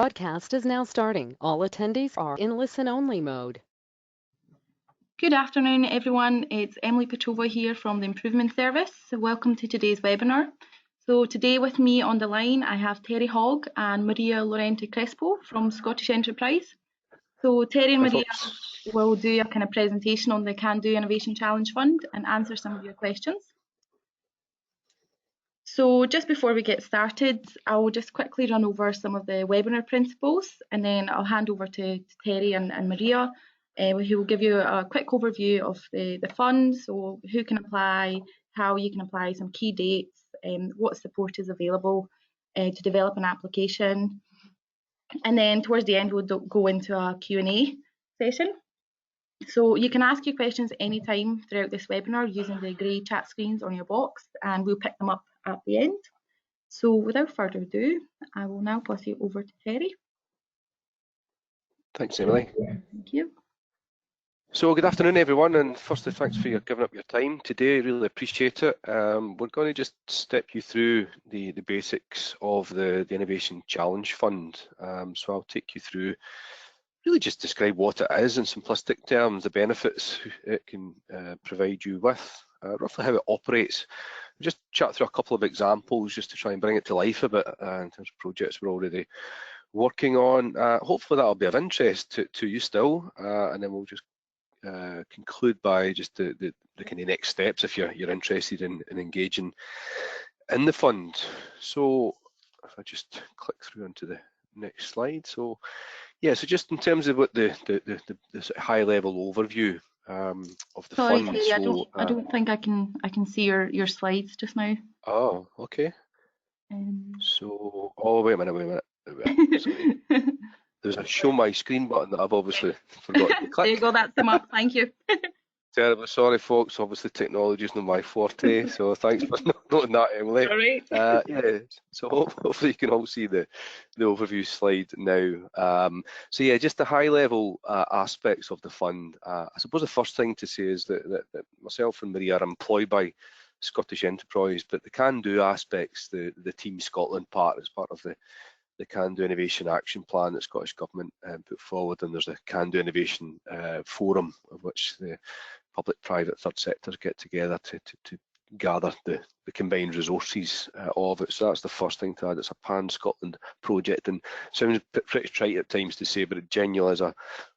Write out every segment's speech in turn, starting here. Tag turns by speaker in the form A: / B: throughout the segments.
A: Podcast is now starting. All attendees are in listen-only mode.
B: Good afternoon, everyone. It's Emily Petrova here from the Improvement Service. Welcome to today's webinar. So today with me on the line, I have Terry Hogg and Maria Lorente Crespo from Scottish Enterprise. So Terry and Maria will do a kind of presentation on the Can Do Innovation Challenge Fund and answer some of your questions. So just before we get started, I will just quickly run over some of the webinar principles, and then I'll hand over to Terry and Maria, who will give you a quick overview of the fund, so who can apply, how you can apply, some key dates, what support is available to develop an application. And then towards the end, we'll go into a Q&A session. So you can ask your questions anytime throughout this webinar using the grey chat screens on your box, and we'll pick them up at the end. So without further ado, I will now pass you over to Terry.
C: Thanks, Emily.
B: Thank you.
C: So good afternoon, everyone, and firstly, thanks for giving up your time today. Really appreciate it. We're going to just step you through the basics of the Innovation Challenge Fund. So I'll take you through, really just describe what it is in simplistic terms, the benefits it can provide you with, roughly how it operates. Just chat through a couple of examples just to try and bring it to life a bit in terms of projects we're already working on. Hopefully that'll be of interest to you still, and then we'll just conclude by just the kind of next steps if you're interested in engaging in the fund. So if I just click through onto the next slide. So yeah, so just in terms of what the sort of high level overview of the fund.
B: Sorry, so, I don't think I can see your slides just now.
C: Oh, okay. So, oh, wait a minute. Sorry. There's a show my screen button that I've obviously forgotten to click.
B: There you go, that's them up, thank you.
C: Terribly sorry, folks. Obviously, technology is not my forte, so thanks for noting that, Emily.
B: All right.
C: Yeah, so hopefully you can all see the overview slide now. So yeah, just the high-level aspects of the fund. I suppose the first thing to say is that myself and Maria are employed by Scottish Enterprise, but the can-do aspects, the Team Scotland part, is part of the Can Do Innovation Action Plan that Scottish Government put forward, and there's a Can Do Innovation Forum, of which the public, private, third sectors get together to gather the combined resources of it. So that's the first thing to add. It's a pan-Scotland project, and sounds pretty trite at times to say, but it genuinely is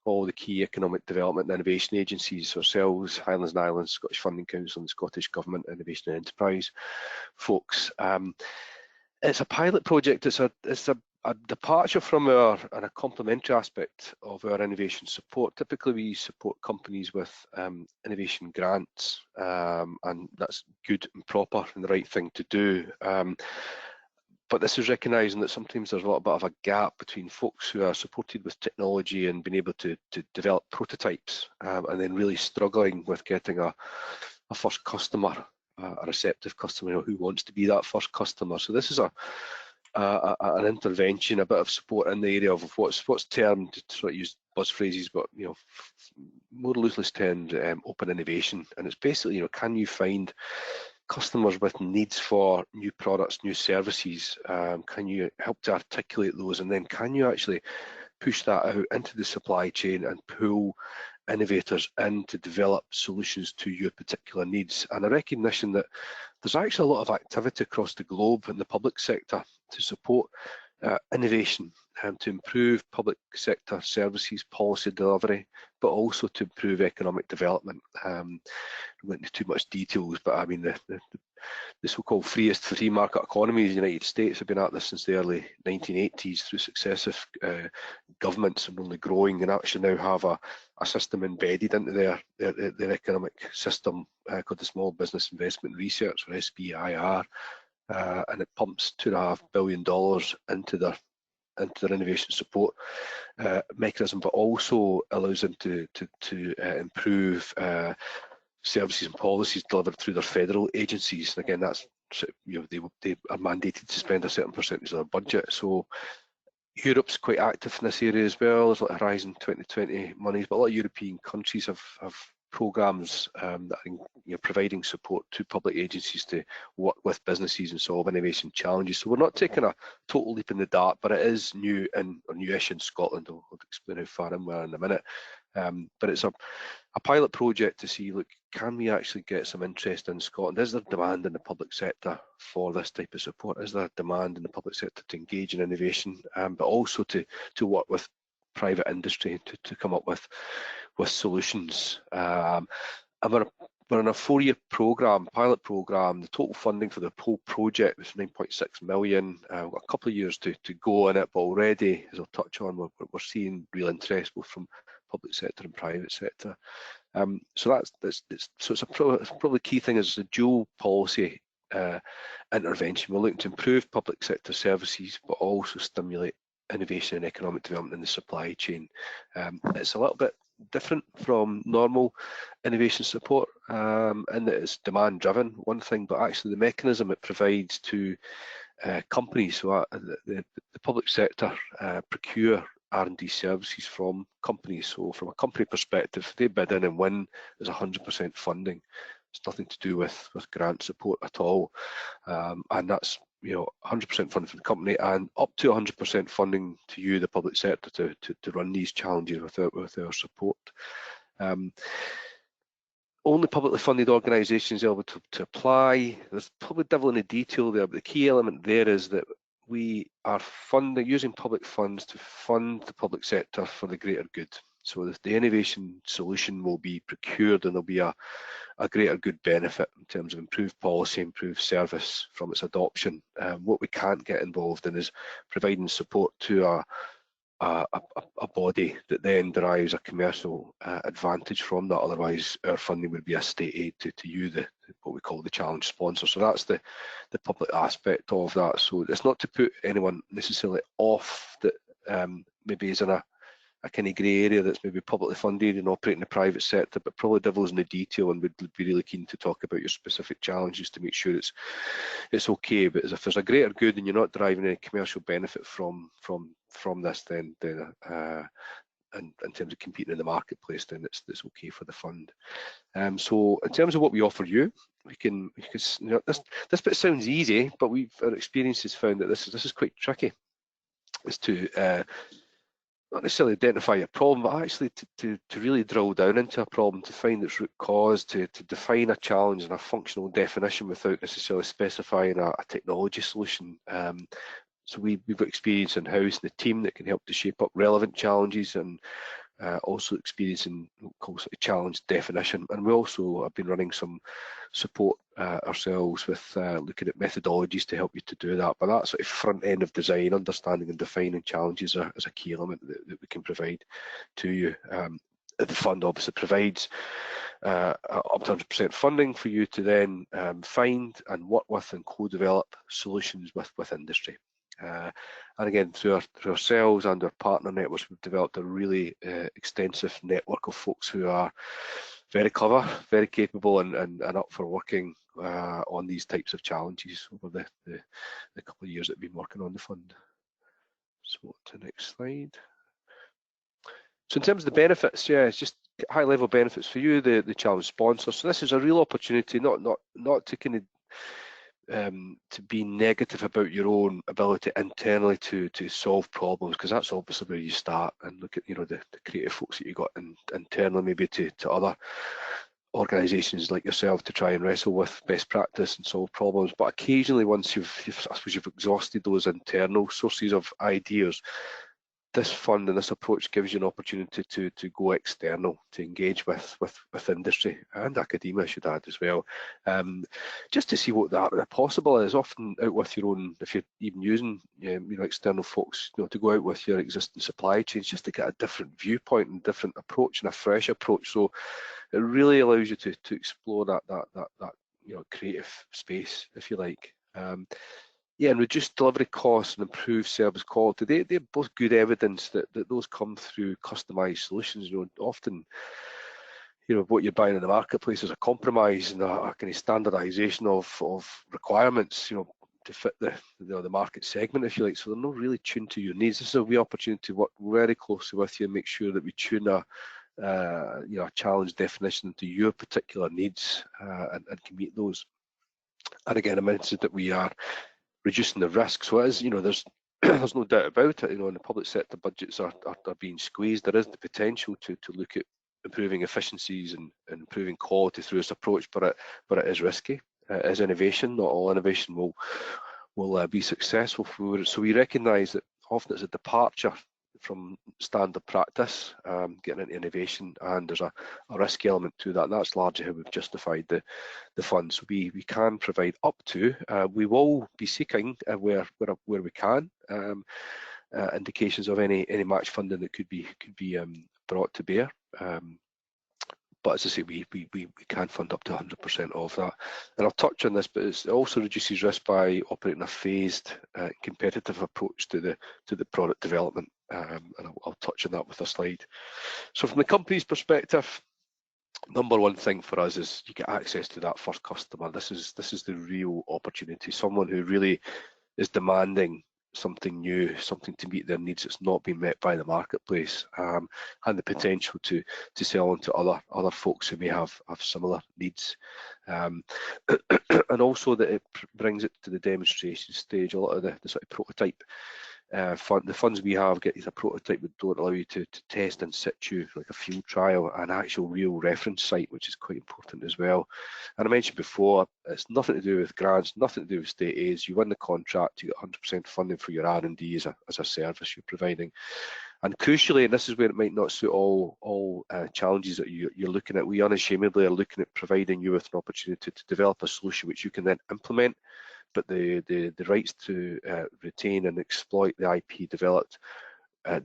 C: all the key economic development and innovation agencies, ourselves, Highlands and Islands, Scottish Funding Council, and Scottish Government Innovation and Enterprise folks. It's a pilot project. It's a departure from and a complementary aspect of our innovation support. Typically, we support companies with innovation grants, and that's good and proper and the right thing to do. But this is recognising that sometimes there's a little bit of a gap between folks who are supported with technology and being able to develop prototypes, and then really struggling with getting a first customer, a receptive customer who wants to be that first customer. So this is an intervention, a bit of support in the area of what's termed, to sort of use buzz phrases, but more loosely termed open innovation. And it's basically, can you find customers with needs for new products, new services? Can you help to articulate those, and then can you actually push that out into the supply chain and pull innovators in to develop solutions to your particular needs? And a recognition that there's actually a lot of activity across the globe in the public sector to support innovation and to improve public sector services, policy delivery, but also to improve economic development. I won't go into too much details, but I mean the so-called free market economies in the United States have been at this since the early 1980s through successive governments, and only growing, and actually now have a system embedded into their economic system called the Small Business Investment Research, or SBIR, and it pumps $2.5 billion into their innovation support mechanism, but also allows them to improve services and policies delivered through their federal agencies. And again, that's, they are mandated to spend a certain percentage of their budget. So Europe's quite active in this area as well. There's like Horizon 2020 monies, but a lot of European countries have programs that are providing support to public agencies to work with businesses and solve innovation challenges. So we're not taking a total leap in the dark, but it is new or newish in Scotland. I'll explain how far in we are in a minute. But it's a pilot project to see, look, can we actually get some interest in Scotland? Is there demand in the public sector for this type of support? Is there demand in the public sector to engage in innovation, but also to work with private industry to come up with solutions? And we're in a 4-year program, pilot program. The total funding for the whole project was 9.6 million. We've got a couple of years to go on it, but already, as I'll touch on, we're seeing real interest both from public sector and private sector. So it's probably the key thing is the dual policy intervention. We're looking to improve public sector services, but also stimulate innovation and economic development in the supply chain. It's a little bit different from normal innovation support in that it's demand driven, one thing, but actually the mechanism it provides to companies, so the public sector procure R&D services from companies. So from a company perspective, they bid in and win, there's 100% funding. It's nothing to do with grant support at all, and that's 100% funding from the company and up to 100% funding to you, the public sector, to run these challenges with our support. Only publicly funded organisations are able to apply. There's probably devil in the detail there, but the key element there is that we are using public funds to fund the public sector for the greater good. So the innovation solution will be procured and there'll be a greater good benefit in terms of improved policy, improved service from its adoption. What we can't get involved in is providing support to a body that then derives a commercial advantage from that. Otherwise, our funding would be a state aid to you, what we call the challenge sponsor. So that's the public aspect of that. So it's not to put anyone necessarily off that maybe is in a kind of grey area that's maybe publicly funded and operating in the private sector, but probably devil's in the detail, and would be really keen to talk about your specific challenges to make sure it's okay. But if there's a greater good and you're not deriving any commercial benefit from this, then in terms of competing in the marketplace, then it's okay for the fund. So in terms of what we offer you, this bit sounds easy, but our experience has found that this is quite tricky. Is to not necessarily identify a problem, but actually to really drill down into a problem, to find its root cause, to define a challenge and a functional definition without necessarily specifying a technology solution. So we've got experience in-house in the team that can help to shape up relevant challenges, and also experience in challenge definition. And we also have been running some support ourselves with looking at methodologies to help you to do that. But that sort of front end of design, understanding and defining challenges is a key element that we can provide to you. The fund obviously provides up to 100% funding for you to then find and work with and co-develop solutions with industry. And again, through ourselves and our partner networks, we've developed a really extensive network of folks who are very clever, very capable, and up for working on these types of challenges over the couple of years that we've been working on the fund. So to the next slide. So in terms of the benefits, yeah, it's just high level benefits for you, the challenge sponsor. So this is a real opportunity, not to kind of to be negative about your own ability internally to solve problems, because that's obviously where you start, and look at the creative folks that you got internally, maybe to other organisations like yourself to try and wrestle with best practice and solve problems. But occasionally, once I suppose you've exhausted those internal sources of ideas, this fund and this approach gives you an opportunity to go external, to engage with industry and academia, I should add as well, just to see what that possible is. Often out with your own, if you're even using external folks, to go out with your existing supply chains, just to get a different viewpoint and different approach and a fresh approach. So it really allows you to explore that creative space, if you like. Yeah, and reduce delivery costs and improve service quality. They're both good evidence that those come through customised solutions. Often, what you're buying in the marketplace is a compromise and a kind of standardisation of requirements, to fit the market segment, if you like. So they're not really tuned to your needs. This is a wee opportunity to work very closely with you and make sure that we tune a challenge definition into your particular needs and can meet those. And again, I mentioned that we are reducing the risk. So it is, there's there's no doubt about it. In the public sector budgets are being squeezed. There is the potential to look at improving efficiencies and improving quality through this approach, but it is risky. It is innovation. Not all innovation will be successful. So we recognise that often it's a departure from standard practice, getting into innovation, and there's a risk element to that, and that's largely how we've justified the funds. So we can provide up to, we will be seeking where we can, indications of any match funding that could be brought to bear. But as I say, we can fund up to 100% of that. And I'll touch on this, but it also reduces risk by operating a phased, competitive approach to the product development. And I'll touch on that with a slide. So from the company's perspective, number one thing for us is you get access to that first customer. This is the real opportunity. Someone who really is demanding something new, something to meet their needs that's not been met by the marketplace, and the potential to sell on to other folks who may have similar needs, and also that it brings it to the demonstration stage. A lot of the sort of prototype the funds we have get is a prototype that don't allow you to test in situ, like a field trial, an actual real reference site, which is quite important as well. And I mentioned before, it's nothing to do with grants, nothing to do with state aids. You win the contract, you get 100% funding for your R&D as a service you're providing. And crucially, and this is where it might not suit all challenges that you're looking at, we unashamedly are looking at providing you with an opportunity to develop a solution which you can then implement, but the rights to retain and exploit the IP developed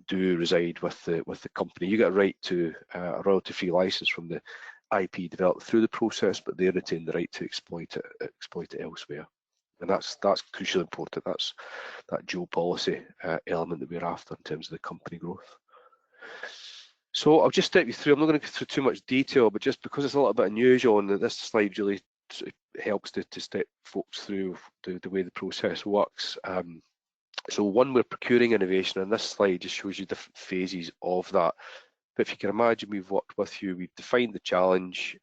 C: do reside with the company. You get a right to a royalty-free license from the IP developed through the process, but they retain the right to exploit it elsewhere. And that's crucially important. That's that dual policy element that we're after in terms of the company growth. So I'll just step you through. I'm not going to go through too much detail, but just because it's a little bit unusual, and this slide really helps to step folks through the way the process works. So one, we're procuring innovation, and this slide just shows you different phases of that. But if you can imagine, we've worked with you, we've defined the challenge,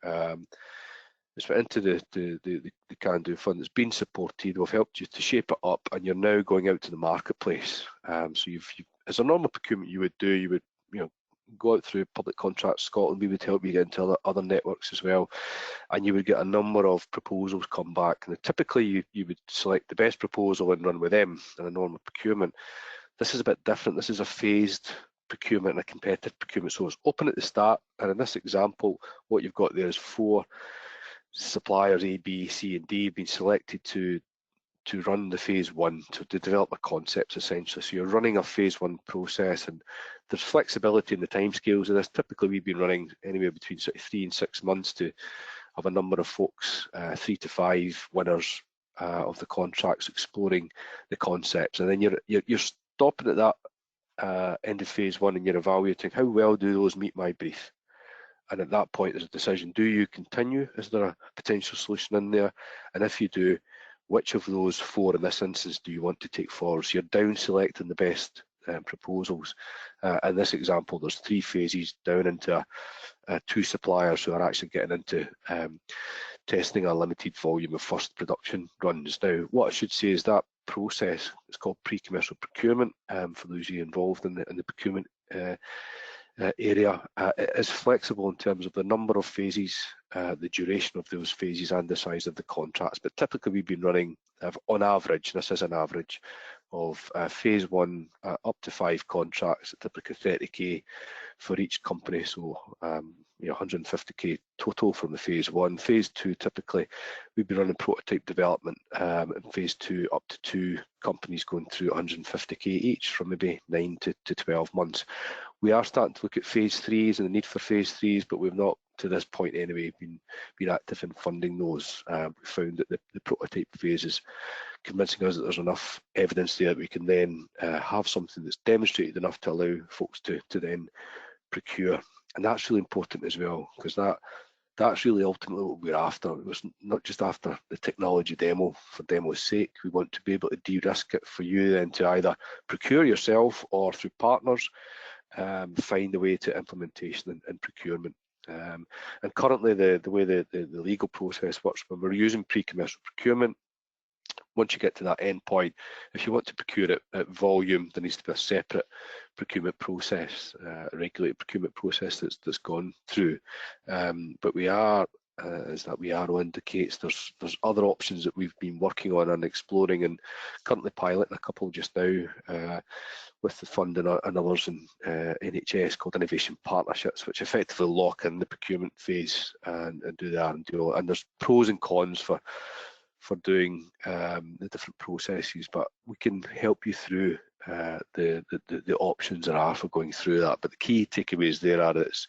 C: it's went into the Can-Do fund that's been supported, we've helped you to shape it up, and you're now going out to the marketplace. So you've as a normal procurement you would do, you would go out through Public Contracts Scotland, we would help you get into other networks as well, and you would get a number of proposals come back, and typically you would select the best proposal and run with them in a normal procurement. This is a bit different. This is a phased procurement and a competitive procurement, so it's open at the start, and in this example what you've got there is 4 suppliers, A, B, C and D, being selected to run the phase 1, to develop a concept essentially. So you're running a phase 1 process, and there's flexibility in the timescales of this. Typically we've been running anywhere between sort of 3 and 6 months to have a number of folks, 3 to 5 winners of the contracts exploring the concepts, and then you're stopping at that end of phase 1 and you're evaluating how well do those meet my brief. And at that point there's a decision, do you continue? Is there a potential solution in there? And if you do, which of those 4 in this instance do you want to take forward? So you're down selecting the best proposals. In this example, there's 3 phases down into 2 suppliers who are actually getting into testing a limited volume of first production runs. Now, what I should say is that process is called pre-commercial procurement, for those of you involved in the procurement area. It is flexible in terms of the number of phases, the duration of those phases and the size of the contracts, but typically we've been running on average, this is an average, of phase 1 up to 5 contracts, typically 30k for each company, so 150k total from the phase 1. Phase 2, typically we've been running prototype development, and phase 2 up to 2 companies going through 150k each from maybe 9 to 12 months. We are starting to look at phase 3s and the need for phase 3s, but we've not, to this point anyway, been active in funding those. We found that the prototype phase is convincing us that there's enough evidence there that we can then have something that's demonstrated enough to allow folks to then procure. And that's really important as well, because that's really ultimately what we're after. It was not just after the technology demo for demo's sake. We want to be able to de-risk it for you then to either procure yourself or through partners, find a way to implementation and procurement. And currently the way the legal process works, when we're using pre-commercial procurement, once you get to that end point, if you want to procure it at volume, there needs to be a separate procurement process, a regulated procurement process that's gone through. But we are, as that we arrow indicates, there's other options that we've been working on and exploring, and currently piloting a couple just now with the fund and others in NHS, called innovation partnerships, which effectively lock in the procurement phase and do the R&D. And there's pros and cons for doing the different processes, but we can help you through the options there are for going through that. But the key takeaways there are that it's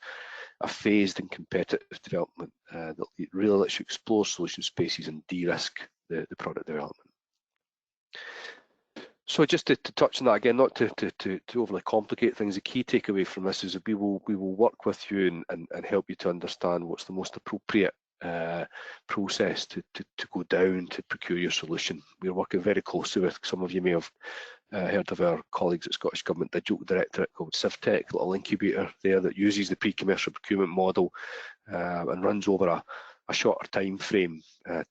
C: a phased and competitive development that really lets you explore solution spaces and de-risk the product development. So just to touch on that again, not to overly complicate things, the key takeaway from this is that we will work with you and help you to understand what's the most appropriate process to go down to procure your solution. We're working very closely with, some of you may have heard of our colleagues at Scottish Government Digital Directorate, called CivTech, a little incubator there that uses the pre-commercial procurement model and runs over a shorter time frame.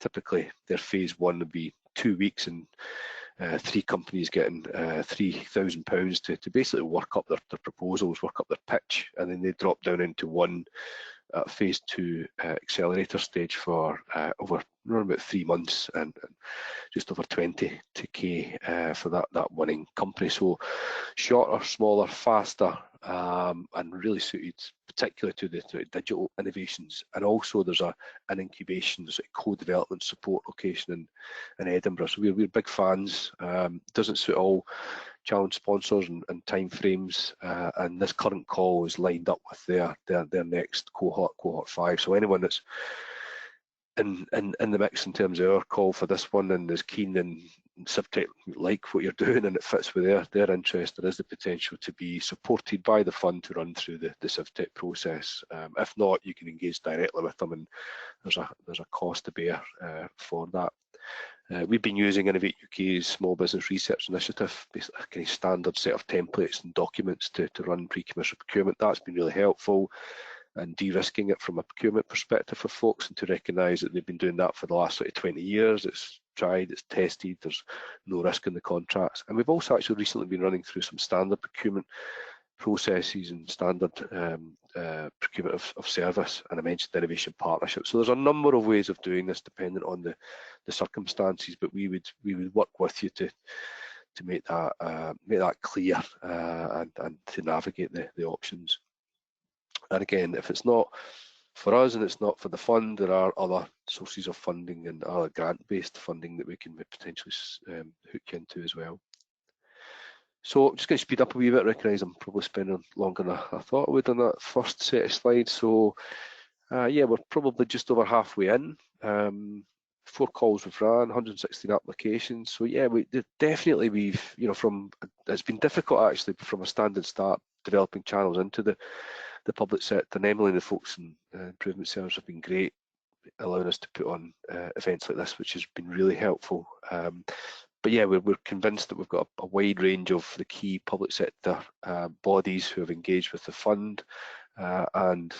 C: Typically their phase one would be 2 weeks, and 3 companies getting £3,000 to basically work up their proposals, work up their pitch, and then they drop down into one phase 2 accelerator stage for over around about 3 months, and just over 20k for that winning company. So shorter, smaller, faster, and really suited particularly to the digital innovations. And also there's an incubation, sort of co-development support location in Edinburgh. So we're big fans. Doesn't suit all challenge sponsors and time frames, and this current call is lined up with their next cohort 5. So anyone that's in the mix in terms of our call for this one and is keen and CivTech like what you're doing and it fits with their interest, there is the potential to be supported by the fund to run through the CivTech process. If not, you can engage directly with them, and there's a cost to bear for that. We've been using Innovate UK's Small Business Research Initiative, basically a kind of standard set of templates and documents to run pre-commercial procurement. That's been really helpful, and de-risking it from a procurement perspective for folks, and to recognise that they've been doing that for the last 20 years. It's tried, it's tested, there's no risk in the contracts. And we've also actually recently been running through some standard procurement processes and standard procurement of service, and I mentioned innovation partnerships. So there's a number of ways of doing this dependent on the circumstances, but we would work with you to make that clear and to navigate the options. And again, if it's not for us and it's not for the fund, there are other sources of funding and other grant-based funding that we can potentially hook you into as well. So I'm just going to speed up a wee bit. Recognise I'm probably spending longer than I thought I would on that first set of slides. So yeah, we're probably just over halfway in. 4 calls we've ran, 116 applications. So yeah, we've it's been difficult actually from a standing start developing channels into the public sector. And Emily and the folks in improvement service have been great, allowing us to put on events like this, which has been really helpful. But yeah, we're convinced that we've got a wide range of the key public sector bodies who have engaged with the fund, and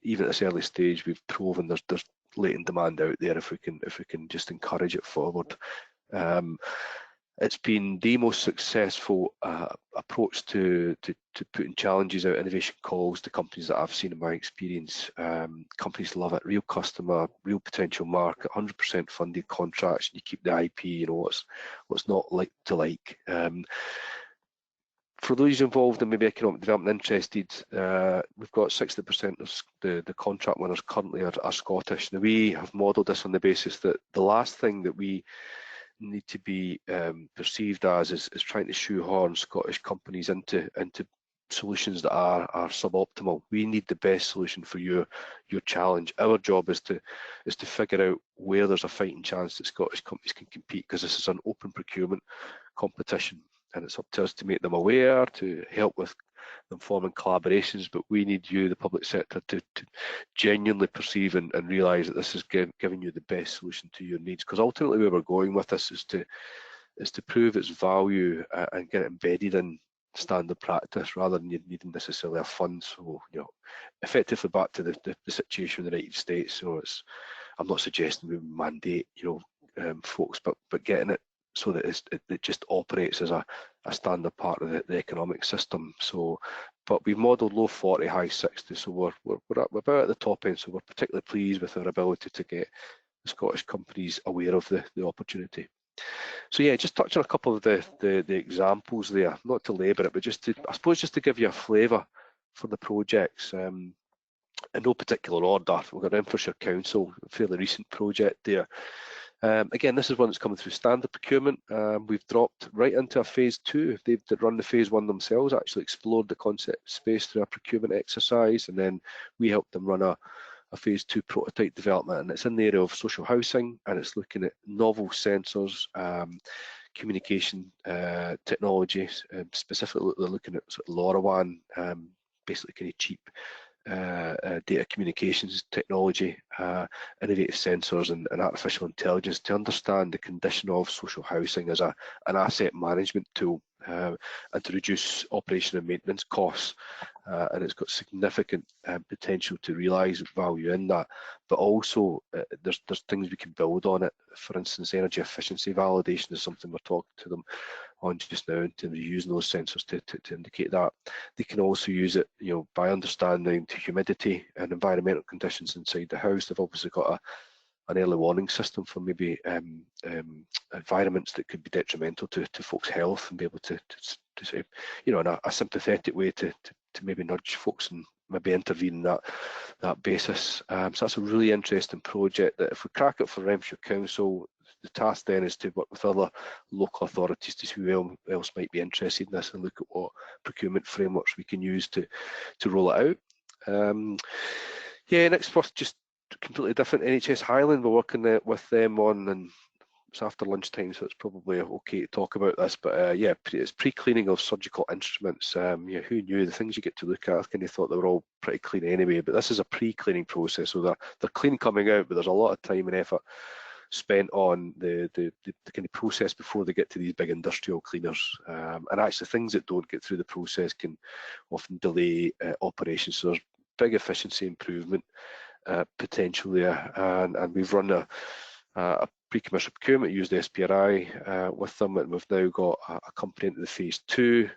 C: even at this early stage, we've proven there's latent demand out there if we can just encourage it forward. It's been the most successful approach to putting challenges out, innovation calls to companies that I've seen in my experience. Companies love it. Real customer, real potential market, 100% funded contracts. You keep the IP. You know what's not like to like. For those involved in maybe economic development interested, we've got 60% of the contract winners currently are Scottish. Now we have modelled this on the basis that the last thing that we need to be perceived as is trying to shoehorn Scottish companies into solutions that are suboptimal. We need the best solution for your challenge. Our job is to figure out where there's a fighting chance that Scottish companies can compete, because this is an open procurement competition, and it's up to us to make them aware, to help with them forming collaborations. But we need you, the public sector, to genuinely perceive and realise that this is giving you the best solution to your needs, because ultimately where we're going with this is to prove its value and get it embedded in standard practice rather than you needing necessarily a fund. So, effectively back to the situation in the United States. So I'm not suggesting we mandate, folks, but getting it so that it just operates as a standard part of the economic system. So, but we've modelled low 40, high 60, so we're about at the top end. So we're particularly pleased with our ability to get the Scottish companies aware of the opportunity. So yeah, just touching on a couple of the examples there, not to labour it, but just to give you a flavour for the projects. In no particular order, we've got Infrastructure Council, a fairly recent project there. Again, this is one that's coming through standard procurement. We've dropped right into a phase 2. They've run the phase 1 themselves, actually explored the concept space through a procurement exercise, and then we helped them run a phase 2 prototype development, and it's in the area of social housing, and it's looking at novel sensors, communication technologies, specifically they're looking at sort of LoRaWAN, basically kind of cheap data communications technology, innovative sensors and artificial intelligence to understand the condition of social housing as an asset management tool, and to reduce operation and maintenance costs. And it's got significant potential to realise value in that, but also there's things we can build on it. For instance, energy efficiency validation is something we're talking to them on just now in terms of using those sensors to indicate that. They can also use it, by understanding the humidity and environmental conditions inside the house. They've obviously got an early warning system for maybe environments that could be detrimental to folks' health, and be able to say, in a sympathetic way to maybe nudge folks and maybe intervene in that basis. So that's a really interesting project that if we crack it for Renfrewshire Council, the task then is to work with other local authorities to see who else might be interested in this and look at what procurement frameworks we can use to roll it out. Yeah, next first, just completely different, NHS Highland, we're working with them on, and it's after lunchtime, so it's probably okay to talk about this, but yeah, it's pre-cleaning of surgical instruments. Yeah, who knew? The things you get to look at, I kind of thought they were all pretty clean anyway, but this is a pre-cleaning process, so they're clean coming out, but there's a lot of time and effort spent on the kind of process before they get to these big industrial cleaners, and actually things that don't get through the process can often delay operations. So there's big efficiency improvement potential there, and we've run a pre-commercial procurement, used SPRI with them, and we've now got a company into the phase 2,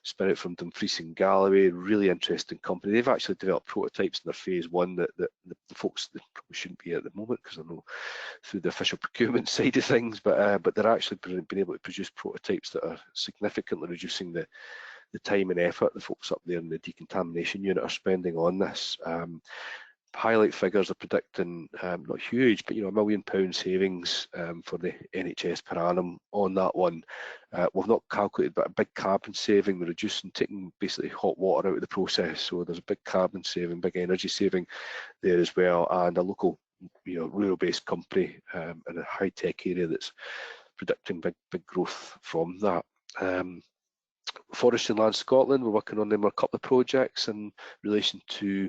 C: spin out from Dumfries and Galloway, really interesting company. They've actually developed prototypes in their phase 1 that the folks that probably shouldn't be at the moment, because I know through the official procurement side of things, but they're actually been able to produce prototypes that are significantly reducing the time and effort the folks up there in the decontamination unit are spending on this. Highlight figures are predicting not huge, but £1 million savings for the NHS per annum on that one. We've not calculated, but a big carbon saving, reducing, taking basically hot water out of the process. So there's a big carbon saving, big energy saving there as well, and a local, rural-based company in a high-tech area that's predicting big growth from that. Forestry and Land Scotland, we're working on them a couple of projects in relation to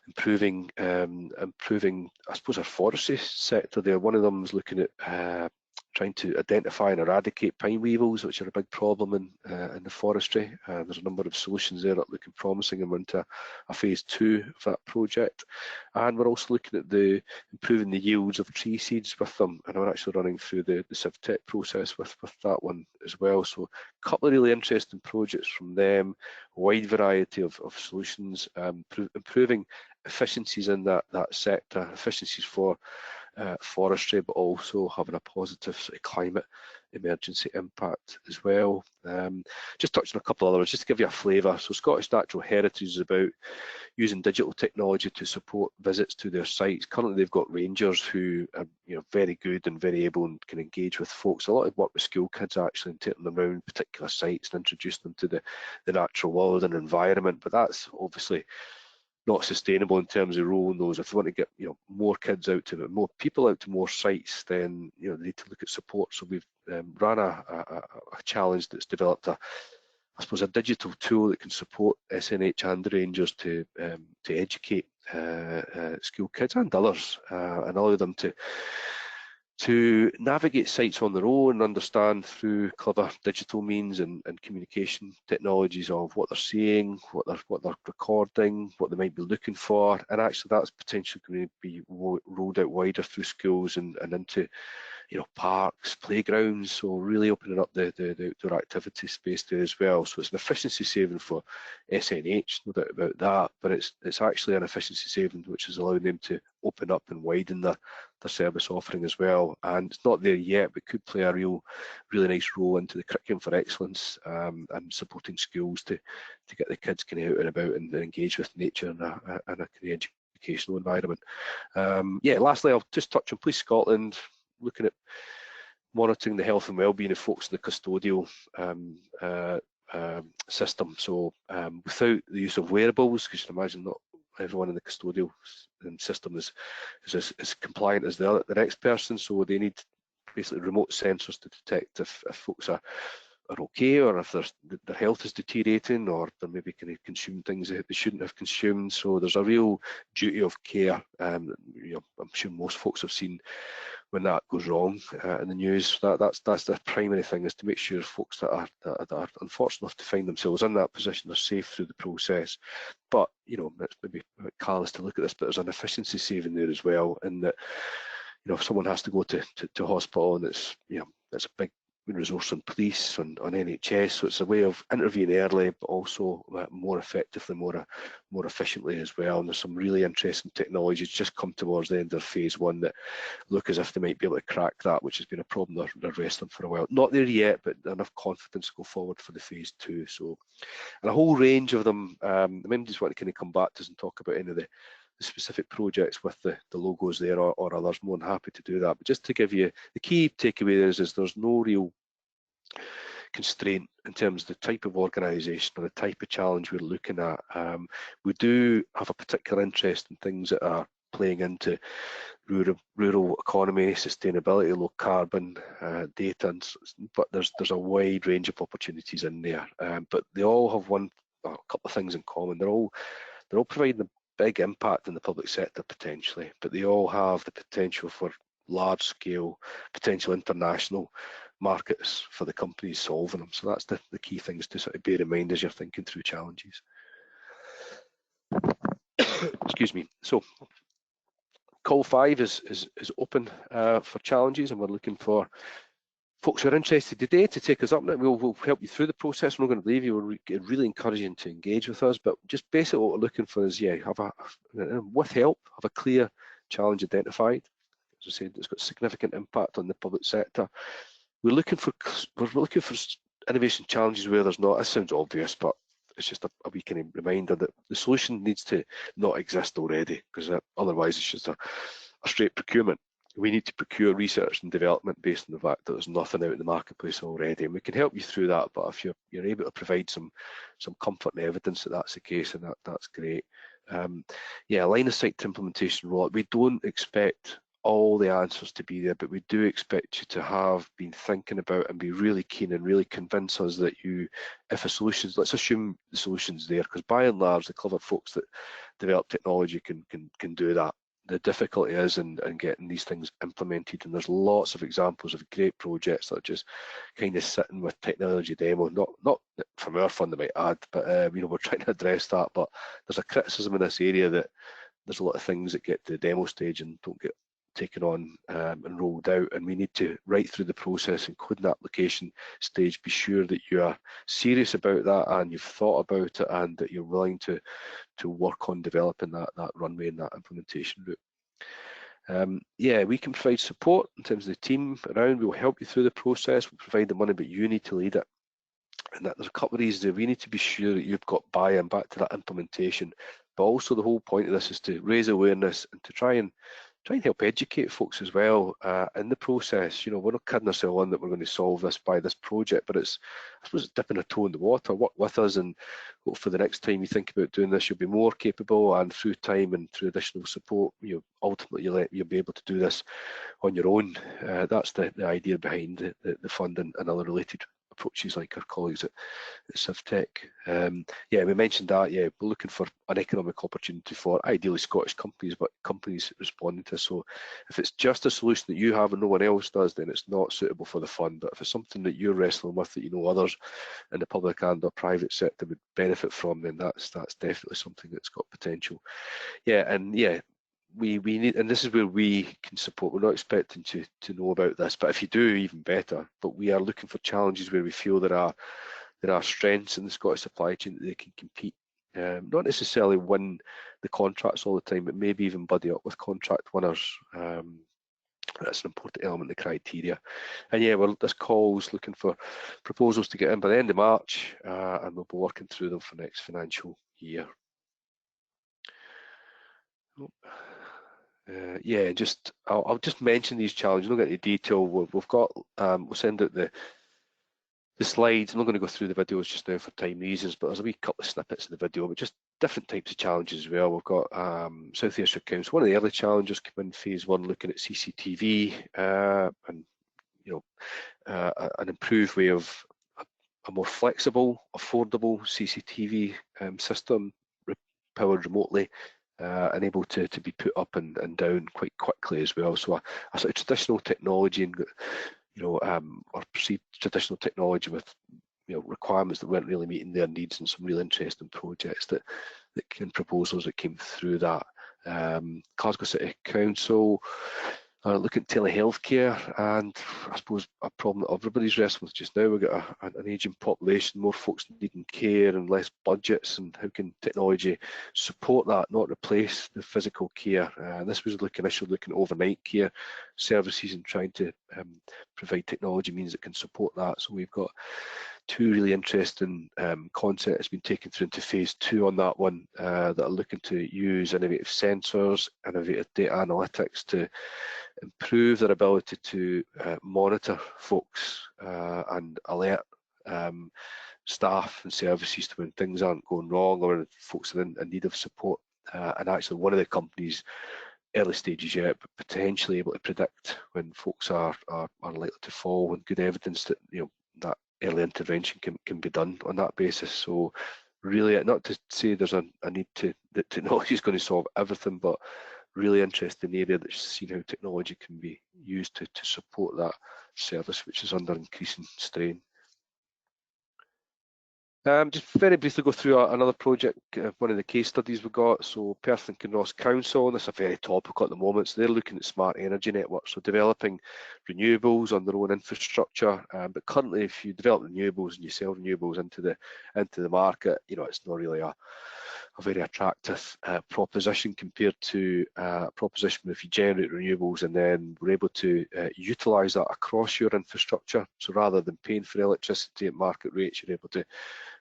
C: improving, I suppose, our forestry sector there. One of them is looking at trying to identify and eradicate pine weevils, which are a big problem in the forestry. There's a number of solutions there that are looking promising, and we're into a phase 2 of that project. And we're also looking at improving the yields of tree seeds with them, and we're actually running through the CivTech process with that one as well. So a couple of really interesting projects from them, a wide variety of solutions, improving efficiencies in that sector, efficiencies for forestry, but also having a positive sort of climate emergency impact as well. Just touching on a couple of others, just to give you a flavour. So Scottish Natural Heritage is about using digital technology to support visits to their sites. Currently they've got rangers who are very good and very able and can engage with folks. A lot of work with school kids actually, and taking them around particular sites and introduce them to the natural world and environment, but that's obviously not sustainable in terms of rolling those. If they want to get more kids out to more people out to more sites, then they need to look at support. So we've ran a challenge that's developed I suppose a digital tool that can support SNH and rangers to educate school kids and others, and allow them to to navigate sites on their own and understand through clever digital means and communication technologies of what they're seeing, what they're recording, what they might be looking for, and actually that's potentially going to be rolled out wider through schools and into parks, playgrounds, so really opening up the outdoor activity space there as well. So it's an efficiency saving for SNH, no doubt about that, but it's actually an efficiency saving which is allowing them to open up and widen their service offering as well. And it's not there yet, but could play a really nice role into the curriculum for excellence and supporting schools to get the kids kind of out and about and engage with nature in a kind of educational environment. Yeah, lastly, I'll just touch on Police Scotland, looking at monitoring the health and well-being of folks in the custodial system. So without the use of wearables, because you can imagine not everyone in the custodial system is as compliant as the next person, so they need basically remote sensors to detect if folks are okay, or if their health is deteriorating, or they're maybe kind of consume things that they shouldn't have consumed. So there's a real duty of care. I'm sure most folks have seen when that goes wrong in the news. That's the primary thing, is to make sure folks that are unfortunate enough to find themselves in that position are safe through the process. But it's maybe a bit callous to look at this, but there's an efficiency saving there as well, in that if someone has to go to hospital and it's a big resource on police, on NHS, so it's a way of intervening early, but also more effectively, more efficiently as well. And there's some really interesting technologies just come towards the end of phase one that look as if they might be able to crack that, which has been a problem they're wrestling for a while. Not there yet, but enough confidence to go forward for the phase two. So, and a whole range of them. I maybe just want to kind of come back to us and talk about any of the specific projects with the logos there, or others. More than happy to do that, but just to give you the key takeaway there is there's no real constraint in terms of the type of organisation or the type of challenge we're looking at. We do have a particular interest in things that are playing into rural economy, sustainability, low carbon, data, but there's a wide range of opportunities in there. But they all have a couple of things in common. They're all providing a big impact in the public sector potentially, but they all have the potential for large scale, potential international markets for the companies solving them. So that's the key things to sort of bear in mind as you're thinking through challenges. Excuse me. So call 5 is open for challenges, and we're looking for folks who are interested today to take us up. We'll help you through the process. We're not going to leave you. We're really encouraging to engage with us, but just basically what we're looking for is, with help, have a clear challenge identified. As I said, it's got significant impact on the public sector. We're looking for innovation challenges where there's not. This sounds obvious, but it's just a wee kind of reminder that the solution needs to not exist already, because otherwise it's just a straight procurement. We need to procure research and development based on the fact that there's nothing out in the marketplace already, and we can help you through that. But if you're able to provide some comfort and evidence that that's the case, and that's great. Line of sight to implementation rollout. We don't expect all the answers to be there, but we do expect you to have been thinking about and be really keen and really convince us that if a solution, let's assume the solution's there, because by and large the clever folks that develop technology can do that. The difficulty is in getting these things implemented, and there's lots of examples of great projects that are just kind of sitting with technology demo, not from our fund, I might add, but we're trying to address that. But there's a criticism in this area that there's a lot of things that get to the demo stage and don't get taken on and rolled out, and we need to, right through the process, including the application stage, be sure that you are serious about that and you've thought about it, and that you're willing to work on developing that runway and that implementation route. We can provide support in terms of the team around. We will help you through the process. We'll provide the money, but you need to lead it. And that there's a couple of reasons there. We need to be sure that you've got buy-in back to that implementation, but also the whole point of this is to raise awareness and to try and help educate folks as well in the process. We're not kidding ourselves on that we're going to solve this by this project, but I suppose it's dipping a toe in the water. Work with us, and hopefully the next time you think about doing this, you'll be more capable, and through time and through additional support, ultimately you'll be able to do this on your own. That's the idea behind the fund and other related approaches like our colleagues at CivTech. Yeah, we mentioned that. Yeah, we're looking for an economic opportunity for ideally Scottish companies, but companies responding to us. So if it's just a solution that you have and no one else does, then it's not suitable for the fund. But if it's something that you're wrestling with that you know others in the public and or private sector would benefit from, then that's definitely something that's got potential. Yeah, and yeah, we need, and this is where we can support. We're not expecting to know about this, but if you do, even better. But we are looking for challenges where we feel there are strengths in the Scottish supply chain that they can compete. Not necessarily win the contracts all the time, but maybe even buddy up with contract winners. That's an important element of the criteria. And yeah, well, this call's looking for proposals to get in by the end of March, and we'll be working through them for next financial year. Yeah, I'll just mention these challenges. We'll get into detail. We've got we'll send out the slides. I'm not going to go through the videos just now for time reasons, but there's a wee couple of snippets in the video, but just different types of challenges as well. We've got South Ayrshire Council. One of the early challenges came in phase one, looking at CCTV and an improved way of a more flexible, affordable CCTV system powered remotely. And able to be put up and down quite quickly as well. So a sort of traditional technology, and or perceived traditional technology with requirements that weren't really meeting their needs, and some really interesting projects that can proposals that came through that. Glasgow City Council look at telehealthcare, and I suppose a problem that everybody's wrestling with just now. We've got an ageing population, more folks needing care and less budgets, and how can technology support that, not replace the physical care? This was initially looking at overnight care services and trying to provide technology means that can support that. So we've got two really interesting concepts being taken through into phase two on that one that are looking to use innovative sensors, innovative data analytics to improve their ability to monitor folks and alert staff and services to when things aren't going wrong or when folks are in need of support. And actually one of the companies, early stages yet, but potentially able to predict when folks are likely to fall, and good evidence that that early intervention can be done on that basis. So really, not to say there's a need that technology is going to solve everything, but really interesting area that's seen how technology can be used to support that service, which is under increasing strain. Just very briefly go through another project, one of the case studies we've got. So Perth and Kinross Council, and this is a very topical at the moment, so they're looking at smart energy networks, so developing renewables on their own infrastructure. But currently, if you develop renewables and you sell renewables into the market, it's not really a very attractive proposition compared to a proposition if you generate renewables and then we're able to utilise that across your infrastructure. So rather than paying for electricity at market rates, you're able to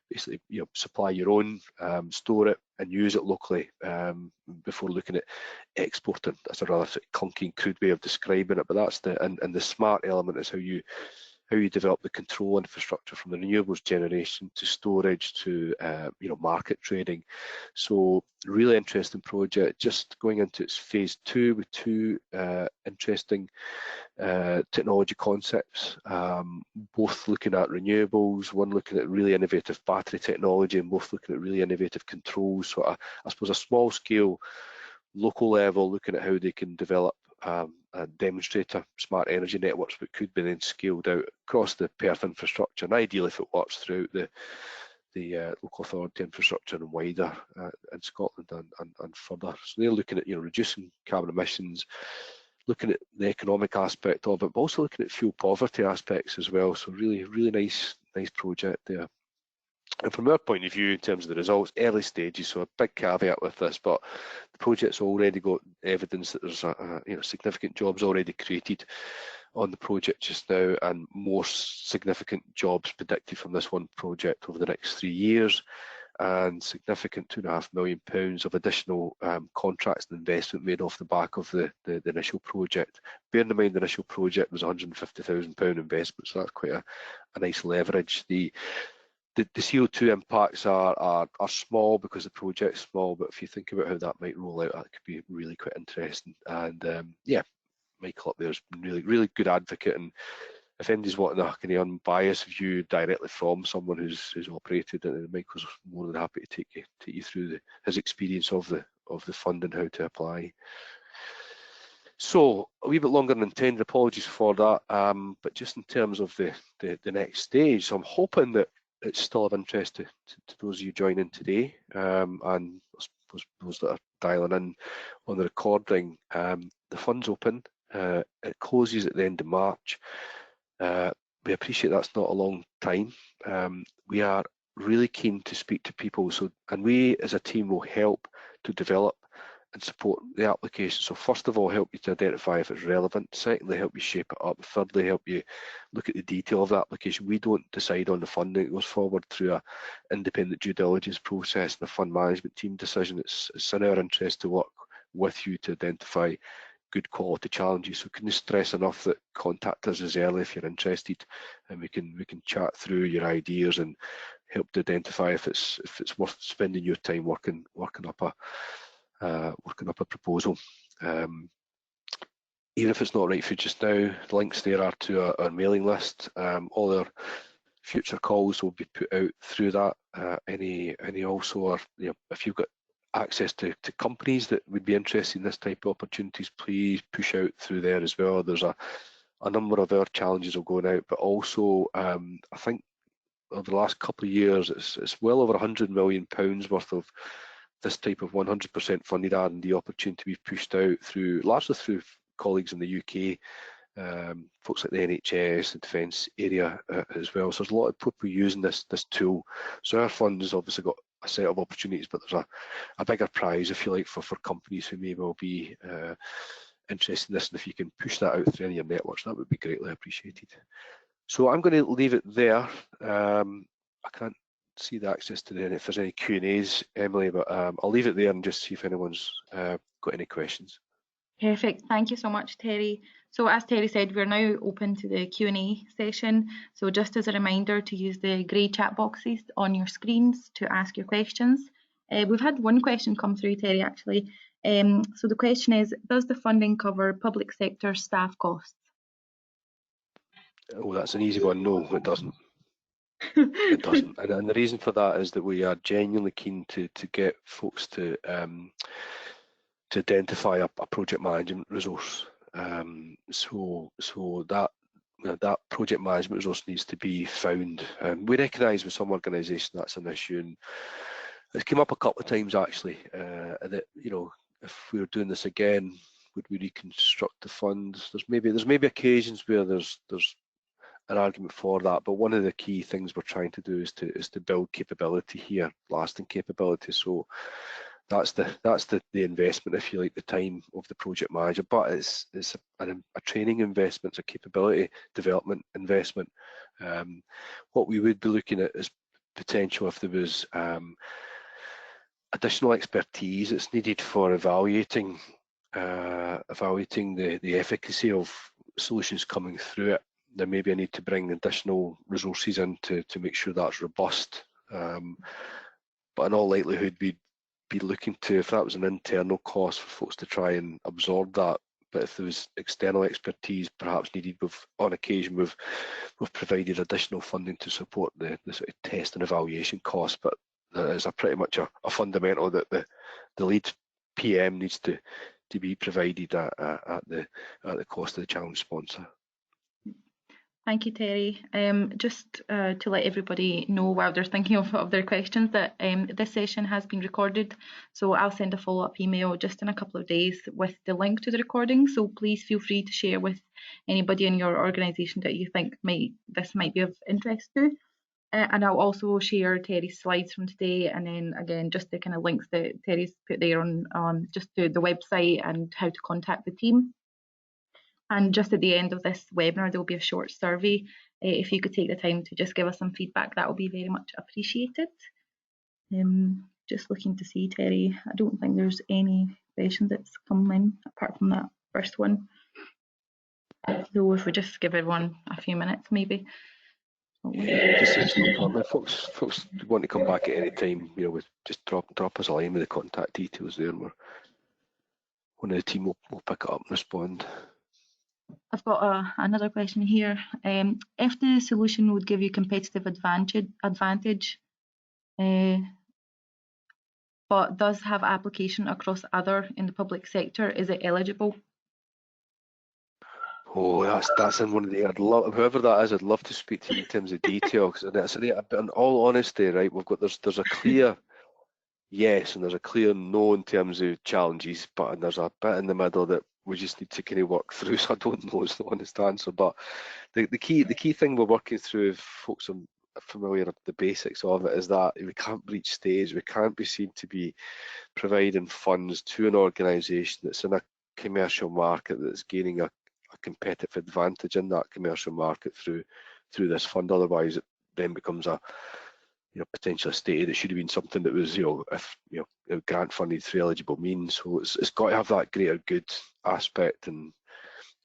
C: basically supply your own, store it and use it locally before looking at exporting. That's a rather sort of clunky and crude way of describing it, but that's and the smart element is how you develop the control infrastructure from the renewables generation to storage to market trading. So really interesting project, just going into its phase two with two interesting technology concepts, both looking at renewables, one looking at really innovative battery technology, and both looking at really innovative controls. So I suppose a small scale, local level, looking at how they can develop and demonstrate smart energy networks, but could be then scaled out across the Perth infrastructure, and ideally if it works throughout the local authority infrastructure and wider in Scotland and further. So they're looking at reducing carbon emissions, looking at the economic aspect of it, but also looking at fuel poverty aspects as well. So really nice project there. And from our point of view, in terms of the results, early stages, so a big caveat with this, but the project's already got evidence that there's significant jobs already created on the project just now, and more significant jobs predicted from this one project over the next 3 years, and significant £2.5 million of additional contracts and investment made off the back of the initial project. Bearing in mind the initial project was £150,000 investment, so that's quite a nice leverage. The CO2 impacts are small because the project's small, but if you think about how that might roll out, that could be really quite interesting. And yeah, Michael up there has been really good advocate and if anybody's wanting a kind of unbiased view directly from someone who's operated it, Michael's more than happy to take you through his experience of the fund and how to apply. So a wee bit longer than intended, apologies for that, but just in terms of the next stage, so I'm hoping that it's still of interest to those of you joining today, and I suppose those that are dialing in on the recording. The fund's open, it closes at the end of March. We appreciate that's not a long time. We are really keen to speak to people, and we as a team will help to develop and support the application. So first of all, help you to identify if it's relevant. Secondly, help you shape it up. Thirdly, help you look at the detail of the application. We don't decide on the funding. It goes forward through an independent due diligence process and a fund management team decision. It's in our interest to work with you to identify good quality challenges. So can you stress enough that contact us as early if you're interested, and we can chat through your ideas and help to identify if it's worth spending your time working up a proposal. Even if it's not right for you just now, the links there are to our mailing list. All our future calls will be put out through that. Any also are, if you've got access to companies that would be interested in this type of opportunities, please push out through there as well. There's a number of our challenges are going out, but also I think over the last couple of years it's well over £100 million worth of this type of 100% funded R&D opportunity we've pushed out largely through colleagues in the UK, folks like the NHS, the defence area as well. So there's a lot of people using this tool. So our fund has obviously got a set of opportunities, but there's a bigger prize, if you like, for companies who may well be interested in this. And if you can push that out through any of your networks, that would be greatly appreciated. So I'm going to leave it there. I can't see the access to if there's any Q&As, Emily, but I'll leave it there and just see if anyone's got any questions.
B: Perfect. Thank you so much, Terry. So as Terry said, we're now open to the Q&A session. So just as a reminder to use the grey chat boxes on your screens to ask your questions. We've had one question come through, Terry, actually. So the question is, does the funding cover public sector staff costs?
C: Oh, that's an easy one. No, it doesn't. It doesn't. And the reason for that is that we are genuinely keen to get folks to identify a project management resource. So that project management resource needs to be found. We recognise with some organisations that's an issue, and it's come up a couple of times actually. That if we were doing this again, would we reconstruct the funds? There's maybe occasions where there's an argument for that, but one of the key things we're trying to do is to build capability here, lasting capability. So that's the investment, if you like, the time of the project manager, but it's a training investment, it's a capability development investment. What we would be looking at is potential if there was additional expertise that's needed for evaluating the efficacy of solutions coming through it. There may be a need to bring additional resources in to make sure that's robust. But in all likelihood, we'd be looking to, if that was an internal cost, for folks to try and absorb that. But if there was external expertise perhaps needed, on occasion we've provided additional funding to support the sort of test and evaluation costs. But there is pretty much a fundamental that the lead PM needs to be provided at the cost of the challenge sponsor.
B: Thank you, Terry. Just to let everybody know while they're thinking of their questions that this session has been recorded, so I'll send a follow-up email just in a couple of days with the link to the recording, so please feel free to share with anybody in your organisation that you think this might be of interest to. And I'll also share Terry's slides from today, and then again just the kind of links that Terry's put there on just to the website and how to contact the team. And just at the end of this webinar, there will be a short survey. If you could take the time to just give us some feedback, that would be very much appreciated. Just looking to see, Terry, I don't think there's any questions that's come in apart from that first one. So if we just give everyone a few minutes, maybe.
C: Just no problem. Folks want to come back at any time, just drop us a line with the contact details there, and one of the team will pick it up and respond.
B: I've got another question here. If the solution would give you competitive advantage, but does have application across other in the public sector, is it eligible?
C: Oh, that's in one of the. I'd love, whoever that is, I'd love to speak to you in terms of detail, because that's in all honesty, right? We've got there's a clear yes and there's a clear no in terms of challenges, but there's a bit in the middle that we just need to kind of work through. So I don't know is the honest answer, but the key thing we're working through, if folks are familiar with the basics of it, is that we can't breach stage, we can't be seen to be providing funds to an organisation that's in a commercial market that's gaining a competitive advantage in that commercial market through this fund. Otherwise, it then becomes a potentially stated it should have been something that was if grant funded through eligible means. So it's got to have that greater good aspect, and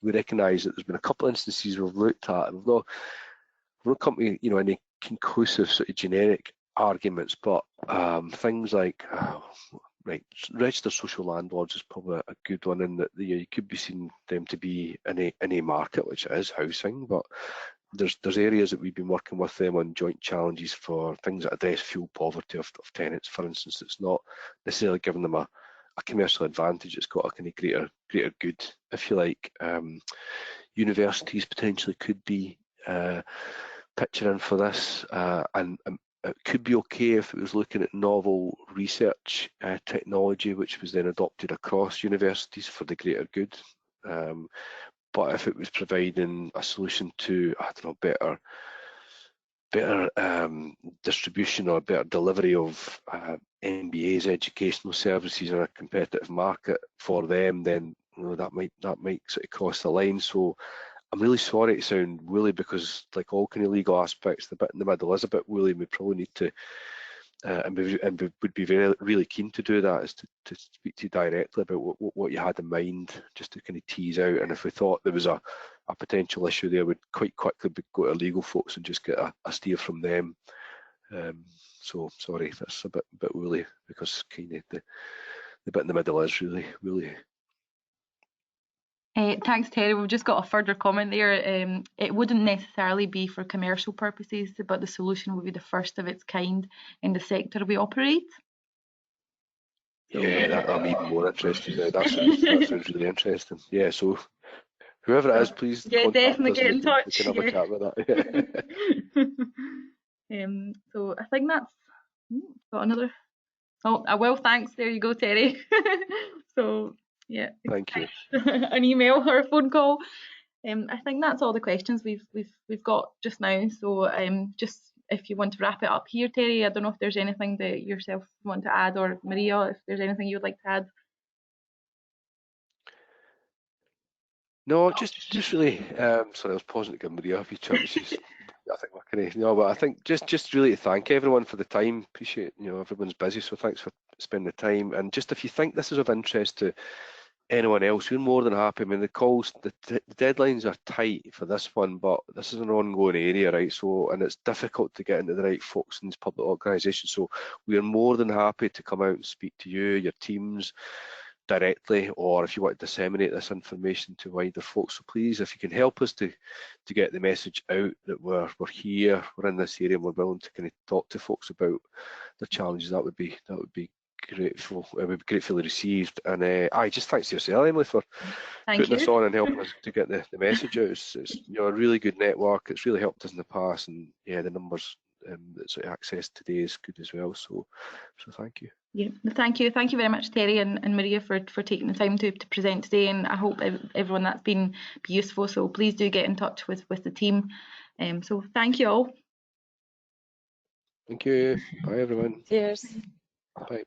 C: we recognise that there's been a couple of instances we've looked at. We've not come to any conclusive sort of generic arguments, but things like right, registered social landlords is probably a good one, in that you could be seeing them to be in a market which is housing, but there's areas that we've been working with them on joint challenges for things that address fuel poverty of tenants, for instance. It's not necessarily giving them a commercial advantage. It's got a kind of greater good, if you like. Universities potentially could be pitching in for this, and it could be okay if it was looking at novel research technology, which was then adopted across universities for the greater good. But if it was providing a solution to, I don't know, better distribution or better delivery of MBAs, educational services in a competitive market for them, then that might sort of cross the line. So I'm really sorry to sound woolly, because like all kind of legal aspects, the bit in the middle is a bit woolly, and we probably need to, and we would be really keen to do that, is to speak to you directly about what you had in mind, just to kind of tease out. And if we thought there was a potential issue there, we'd quite quickly go to legal folks and just get a steer from them. So sorry if that's a bit woolly, because kind of the bit in the middle is really.
B: Thanks, Terry. We've just got a further comment there. It wouldn't necessarily be for commercial purposes, but the solution would be the first of its kind in the sector we operate.
C: Yeah, I'm even more interested now. That sounds really interesting. Yeah, so whoever it is, please
B: definitely get in touch.
C: We can have a chat with that.
B: So I think that's got another. Oh, well, thanks. There you go, Terry. So yeah,
C: thank you.
B: An email or a phone call. I think that's all the questions we've got just now. So just if you want to wrap it up here, Terry, I don't know if there's anything that yourself want to add, or Maria, if there's anything you'd like to add.
C: No, just really. Sorry, I was pausing to give Maria a few chances. I think we're kind of but I think just really to thank everyone for the time. Appreciate everyone's busy, so thanks for spending the time. And just if you think this is of interest to anyone else, we're more than happy. I mean, the calls, the deadlines are tight for this one, but this is an ongoing area, right? So, and it's difficult to get into the right folks in these public organisations. So we are more than happy to come out and speak to you, your teams directly, or if you want to disseminate this information to wider folks. So please, if you can help us to get the message out that we're here, we're in this area, and we're willing to kind of talk to folks about the challenges, that would be grateful. It would be gratefully received. And just thanks to yourself, Emily, for putting this on and helping us to get the message out. It's a really good network. It's really helped us in the past, and yeah, the numbers that sort of access today is good as well. So thank you.
B: Yeah, thank you very much, Terry and Maria, for taking the time to present today, and I hope everyone that's been useful. So please do get in touch with the team. So thank you all.
C: Thank you. Bye everyone.
A: Cheers.
C: Bye.